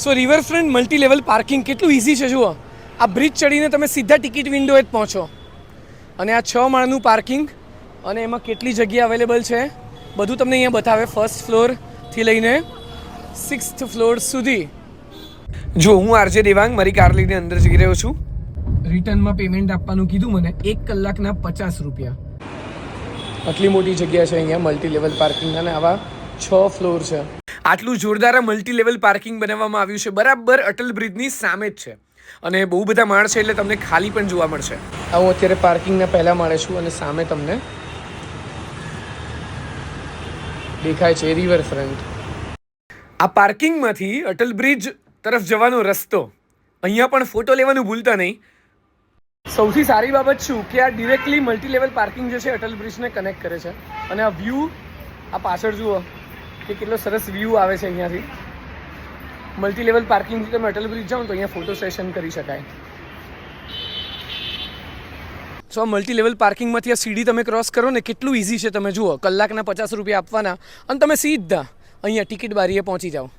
સો riverfront multi level parking કેટલું easy છે જુઓ. આ બ્રિજ ચડીને તમે સીધા ટિકિટ વિન્ડોએ જ પહોંચો અને આ 6 માળનું પાર્કિંગ અને એમાં કેટલી જગ્યા અવેલેબલ છે બધું તમને અહીંયા બતાવે. ફર્સ્ટ ફ્લોરથી લઈને 6th ફ્લોર સુધી. જો હું આરજે દેવાંગ મારી કાર લઈને અંદર જઈ રહ્યો છું. રિટર્નમાં પેમેન્ટ આપવાનું કીધું મને 1 કલાકના 50 રૂપિયા. આટલી મોટી જગ્યા છે અહીંયા મલ્ટી લેવલ પાર્કિંગ અને આવા 6 ફ્લોર છે. આટલું જોરદાર મલ્ટી લેવલ પાર્કિંગ બનાવવામાં આવ્યું છે બરાબર અટલ બ્રિજની સામે જ છે અને બહુ બધા માળ છે એટલે તમને ખાલી પણ જોવા મળશે. હું અત્યારે પાર્કિંગના પહેલા માળે છું અને સામે તમને દેખાય છે રિવરફ્રન્ટ. આ પાર્કિંગમાંથી અટલ બ્રિજ તરફ જવાનો રસ્તો. અહીંયા પણ ફોટો લેવાનું ભૂલતા નહીં. સૌથી સારી બાબત શું કે આ ડિરેક્ટલી મલ્ટી લેવલ પાર્કિંગ જે છે અટલ બ્રિજને કનેક્ટ કરે છે અને આ વ્યૂ આ પાછળ જુઓ કે કેટલો સરસ વ્યૂ આવે છે અહીંયાથી. મલ્ટી લેવલ પાર્કિંગથી તમે અટલ બ્રિજ જાઓ તો અહીંયા ફોટો સેશન કરી શકાય. સો મલ્ટી લેવલ પાર્કિંગમાંથી આ સીડી તમે ક્રોસ કરો ને કેટલું ઇઝી છે તમે જુઓ. કલાકના 50 રૂપિયા આપવાના અને તમે સીધા અહીંયા ટિકિટ બારીએ પહોંચી જાઓ.